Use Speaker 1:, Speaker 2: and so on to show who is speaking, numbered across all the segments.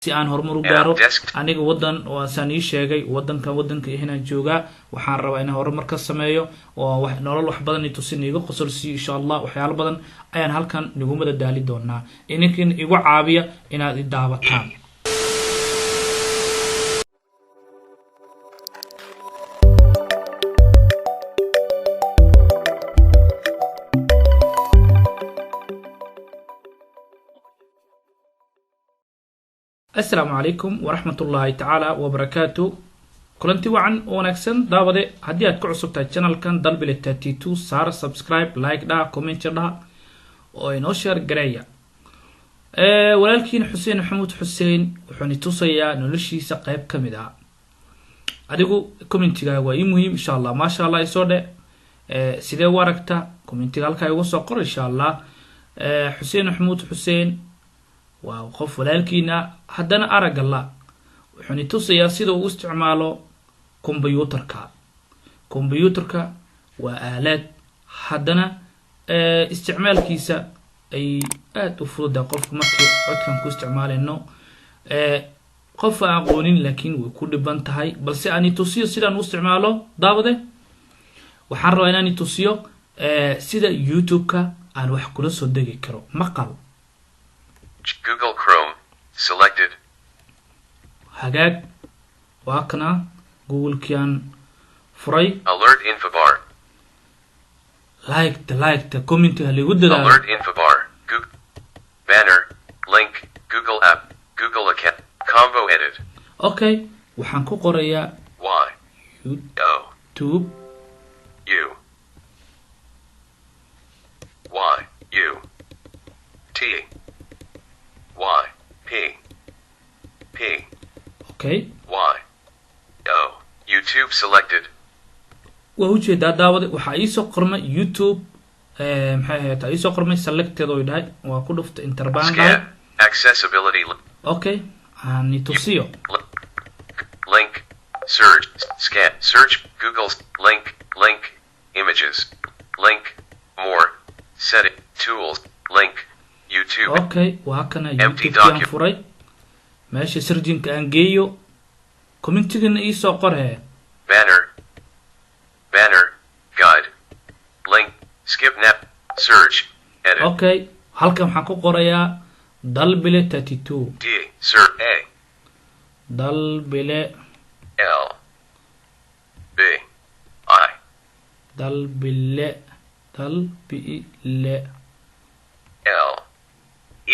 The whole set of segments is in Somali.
Speaker 1: si aan horumar u gaaro aniga wadan oo aan ii sheegay wadanka ihina jooga waxaan rabaa inaan horumar ka sameeyo oo wax nolol wax badan ii tusin iga qosolsi insha Allah waxyaalo badan ayaan halkan nigumada daali doonaa inankin igu caabiya inaad i daawataan السلام عليكم ورحمة الله تعالى وبركاته كلنتي وعن ونكسن دابده هدي أتكو عصبتا channel كان دالبيل 32 سار سبسكرايب لايك دا كومنت دا وينو شير قرية ولكن حسين محمود حسين وحوني توصيا نولشيسا قيب كمدا أديكو كومنتي غاي مهم إن شاء الله ما شاء الله يسوده سيدي واركتا كومنتي غالكا يوصو قر إن شاء الله حسين محمود حسين وقف ولكن حدنا أرق الله وحني توصي سيدو استعماله كمبيوتركا وآلات حدنا استعمال كيسا أي أفرد قف مكي عدكم كو استعمال إنه قف أقولين لكن وكل بنتهاي بل سأني توصي سيدا استعماله دابده وحرر أنني توصيه سيدا يوتيوبكا أنا وحكو لسو دقي كرو مقال
Speaker 2: Google Chrome selected.
Speaker 1: هاجاك واقنا جوجل كيان فري.
Speaker 2: Alert info bar.
Speaker 1: لايك كومنت اللي ود
Speaker 2: Alert info bar. Google banner link Google app Google account combo edit.
Speaker 1: Okay وحنكو قرية
Speaker 2: Y O
Speaker 1: YouTube
Speaker 2: U Y U T Y P P
Speaker 1: Okay
Speaker 2: Y O YouTube selected.
Speaker 1: ووجه داود وحا يسو قرمه يوتيوب maxay tahay isoo qormay selected oo dhahay waa ku dhufta interband
Speaker 2: accessibility.
Speaker 1: Okay ani tusiyo
Speaker 2: link search scan search Google's link images link more setting tools link YouTube.
Speaker 1: Okay waa kana YouTube kan furay meesha searching aan geeyo commentigan isoo qoree
Speaker 2: banner guide link skip net search edit.
Speaker 1: Okay halkan waxaan ku qorayaa Dalbile 32
Speaker 2: D search A
Speaker 1: Dalbile
Speaker 2: L B I
Speaker 1: Dalbile
Speaker 2: L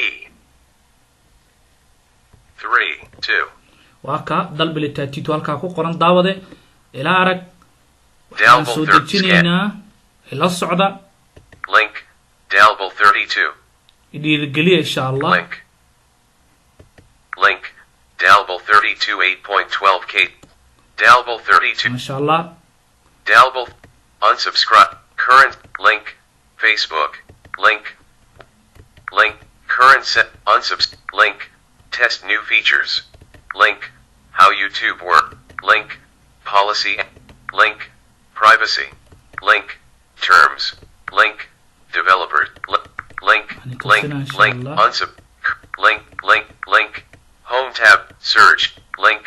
Speaker 2: E 3 2
Speaker 1: waka Dalbile 32 halka ku qoran daawade ila arag
Speaker 2: Dalbile
Speaker 1: soo dejinayna ila socda
Speaker 2: link Dalbile 32
Speaker 1: idii galiya insha Allah
Speaker 2: link Dalbile 32 8.12k Dalbile 32
Speaker 1: insha Allah
Speaker 2: Dalbile unsubscribe current link Facebook link current set link test new features link how YouTube work link policy link privacy link terms link developers link link home tab search link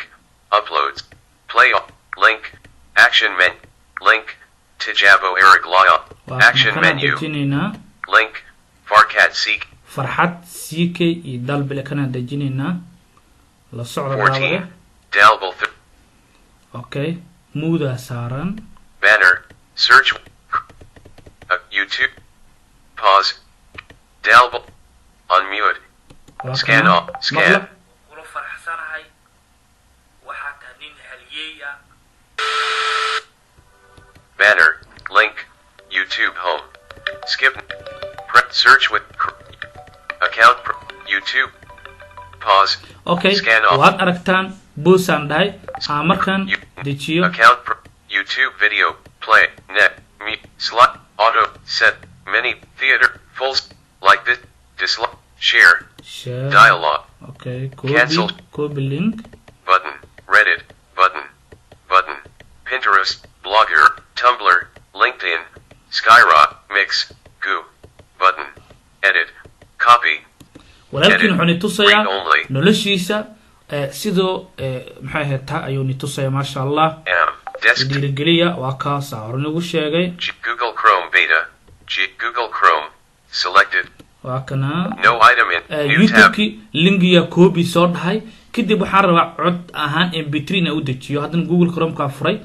Speaker 2: uploads play link action menu link tijabo eric laya action menu link farhat ck
Speaker 1: iyo Dalbile kana dejinayna la socda
Speaker 2: 14 Dalbile
Speaker 1: okay muuda saaran
Speaker 2: banner search YouTube pause Dalbile unmute scan off scan
Speaker 1: wala farxsanahay waxa tanin haliyeya
Speaker 2: banner link YouTube home skip search with account YouTube pause
Speaker 1: okay
Speaker 2: scan off
Speaker 1: waad aragtaan boosan dhahay markan dejiyo
Speaker 2: account YouTube video play net slot auto set many theater full like this dislike share dialogue
Speaker 1: okay
Speaker 2: cancel
Speaker 1: copy link
Speaker 2: button Reddit button Pinterest Blogger Tumblr LinkedIn Skyrock Mix Goo button edit copy
Speaker 1: ولكن حني تصيا نلشيسا sidoo maxay ahayd taa ayuu ni tusaya maasha allah dhiirigeliya waa kaasa hore nagu sheegay
Speaker 2: Google Chrome beta Google Chrome selected
Speaker 1: waa kana
Speaker 2: no item in new tab
Speaker 1: youtube-ki linkiga copy soo dhahay kadib waxaan rabaa cod ahaan mp3 na u dejiyo haddana google chrome ka furay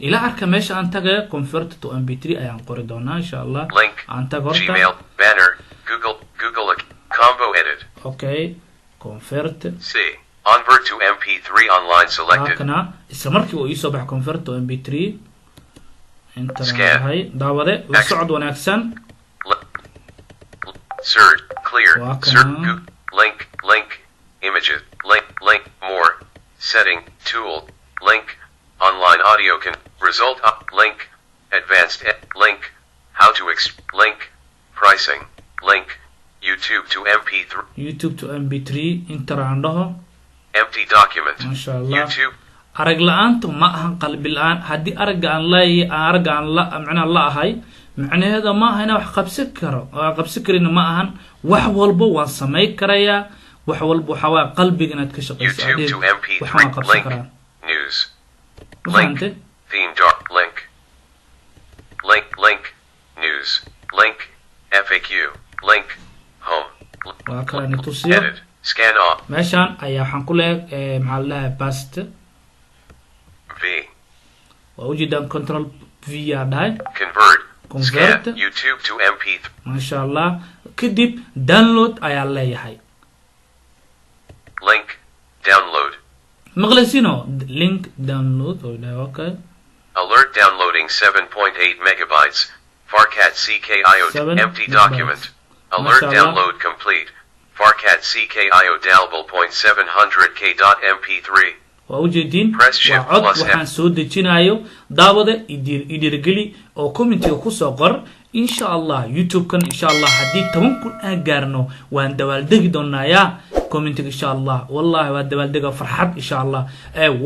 Speaker 1: ila arka meesha aan tagay convert to mp3 ayaan qori doonaa insha allah
Speaker 2: link
Speaker 1: aan tago
Speaker 2: Gmail banner Google combo edit
Speaker 1: okay convert
Speaker 2: C convert to mp3 online selected
Speaker 1: kana isla markii uu soo baxay convert to mp3 inta
Speaker 2: Scan.
Speaker 1: hay daawade la socod wanaagsan
Speaker 2: search clear
Speaker 1: Welcome.
Speaker 2: search link images link more setting tool link online audio can result link advanced link how to link pricing link YouTube to mp3
Speaker 1: inta raandhaho
Speaker 2: empty document
Speaker 1: masha allah
Speaker 2: YouTube
Speaker 1: arag la'aantu ma ahan qalbi la'aan haddii aragga aan leeyahay aragga aan la macnaha la ahay macnaheedu ma aha inaan wax qabsan karo qabsan karin ma ahan wax walba waan sameey karayaa wax walba waxa waa qalbiga inaad ka shaqeyso
Speaker 2: YouTube to
Speaker 1: waxaan
Speaker 2: mp3
Speaker 1: qabsan
Speaker 2: link
Speaker 1: karaa
Speaker 2: news
Speaker 1: link
Speaker 2: theme dark link news link FAQ link home
Speaker 1: waa kala ni tusiyo
Speaker 2: edit scan off
Speaker 1: meeshaan ayaa waxaan ku leeyahay maxaa la dhahaa past
Speaker 2: V
Speaker 1: waa ujeedaan control v yaa dhahay
Speaker 2: convert
Speaker 1: Convert.
Speaker 2: scan YouTube to mp3
Speaker 1: masha allah kadib download ayaa leeyahay
Speaker 2: link download
Speaker 1: maqlaysino link download oo dhahay okay
Speaker 2: alert downloading 7.8 megabytes farcat CKIO
Speaker 1: 7
Speaker 2: empty document alert
Speaker 1: Mashallah.
Speaker 2: download complete farcat CKIO dalbile.700k.mp3
Speaker 1: waa ujeediin
Speaker 2: Press
Speaker 1: waa
Speaker 2: shift
Speaker 1: cod
Speaker 2: plus
Speaker 1: waxaan soo dejinayo daawada idirgeli oo commentiga kusoo qor insha allah youtube-kan insha allah haddii 10,000 aan gaarno waan dabaaldegi doonayaa commentiga insha allah wallahi waa dabaaldega farxad insha allah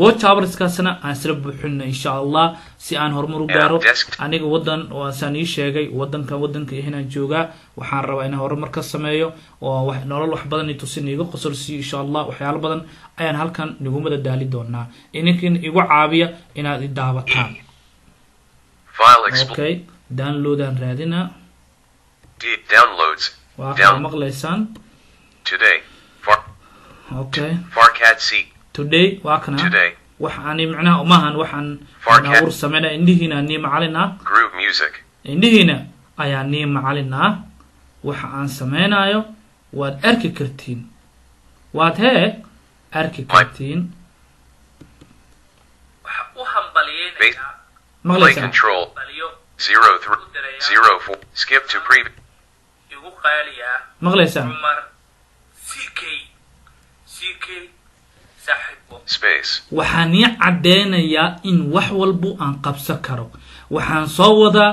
Speaker 1: watch hourskaasna aan isla buuxino insha allah si aan horumar u gaaro aniga wadan waasaan ii sheegay wadanka inaan joogaa waxaan rabaa inaan horumar ka sameeyo oo wax nolol wax badan tusin iga qosol si insha allah waxyaalo badan ayaan halkan nigumada daali doonaa ininkin igu caabiya inaad i daawataan
Speaker 2: file
Speaker 1: okay download aan raadina
Speaker 2: downloads
Speaker 1: waa
Speaker 2: Down.
Speaker 1: ka maqlaysaan
Speaker 2: today
Speaker 1: okay
Speaker 2: farcat C
Speaker 1: today waa kana
Speaker 2: today
Speaker 1: waxaan macnaha umahan waxaan
Speaker 2: Farcat.
Speaker 1: nawr sameynaa indhihiina nii macalin ah
Speaker 2: group music
Speaker 1: indhihiina ayaa nii macalin ah waxa aan sameynayo waad arki kartiin waad hee arki kartiin waxa u hambalyeynaya
Speaker 2: play
Speaker 1: maqlaysaan
Speaker 2: control
Speaker 1: baliyo
Speaker 2: 0304 skip to previous
Speaker 1: igu qaaliya maqlaysaan
Speaker 3: Umar CK saaxiibo
Speaker 2: space
Speaker 1: waxaan ii caddeynayaa in wax walbo aan qabsan karo waxaan soo wadaa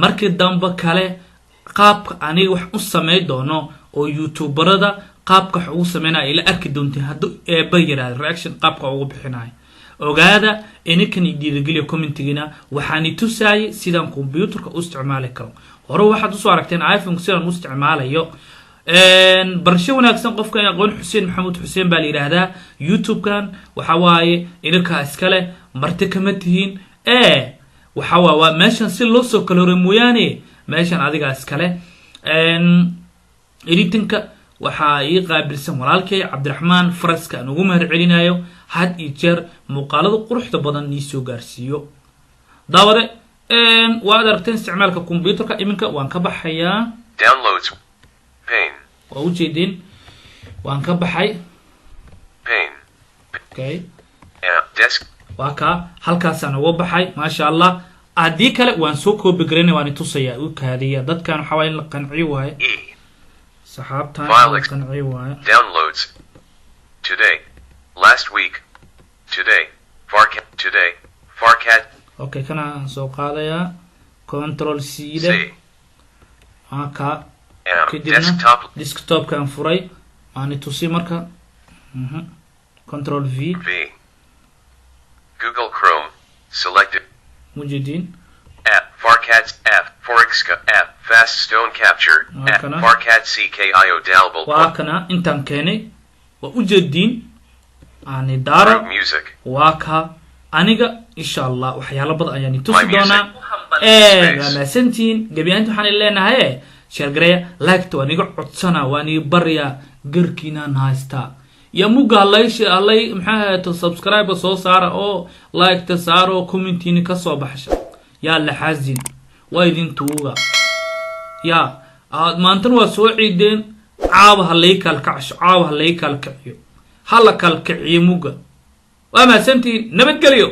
Speaker 1: markii dambe kale qaabka aniga wax u samey doono oo youtuberada qaabka wax ugu sameynaya ila arki doontiin hadduu eeba yiraahdo reaction qaabka ugu bixinayo ogaada ininkan dhiirigeliya commentigina waxaan i tusaayay sidaan computerka u isticmaali karo hore waxaad usoo aragteen iphone sidaan u isticmaalayo barasho wanaagsan qofka aqoon xuseen maxamuud xuseen baa la yiraahdaa youtube-kan waxa waaye inaka iskale marti kama tihiin waxa waa meeshan si loo soo kala hore mooyaane meeshan adiga iskale editinka waxaa ii qaabilsan walaalkay cabdiraxmaan faraska aan ugu mahad celinayo had iyo jeer muuqaalada quruxda badan nii soo gaarsiiyo daawade waad aragteen isticmaalka computerka iminka waan ka baxayaa
Speaker 2: downloads pane
Speaker 1: waa ujeedin waan ka baxay
Speaker 2: pane
Speaker 1: okay
Speaker 2: desk
Speaker 1: waa ka halkaasaan uga baxay maasha allah haddii kale waan soo koobi gareynay waan itusayaa u kaadiya dadkan waxaa waaye in la qanciyo waaye
Speaker 2: E
Speaker 1: saxaabtan
Speaker 2: File
Speaker 1: la qanciyo waaye
Speaker 2: downloads today last week today farcat
Speaker 1: okay kana soo qaadayaa control c
Speaker 2: C
Speaker 1: da waa ka kadibna desktopkaan furay aan itusi marka control v
Speaker 2: V Google Chrome selected
Speaker 1: mujidin
Speaker 2: app farcat app forex app fast stone capture app
Speaker 1: Kana.
Speaker 2: farcat CKIO dalbile
Speaker 1: waa kana intaan keenay waa ujeediin ani daaro
Speaker 2: music.
Speaker 1: waa ka aniga insha Allah waxyaalo badan ayaan tusi
Speaker 2: My
Speaker 1: doonaa
Speaker 2: music.
Speaker 1: maasantiin gabiyaanta waxaan leenahay share gareeya like to aniga codsana waani barya garkiinaan haystaa ya muga allay maxaa to subscribe soo saara oo like ta saaro commentiini ka soo baxsha ya la xazin waa idin tuuga ya maantan waa soo ciideen caawa halay kalkaciyo hala kalkaciyo muga waa maasantiin nabadgelyo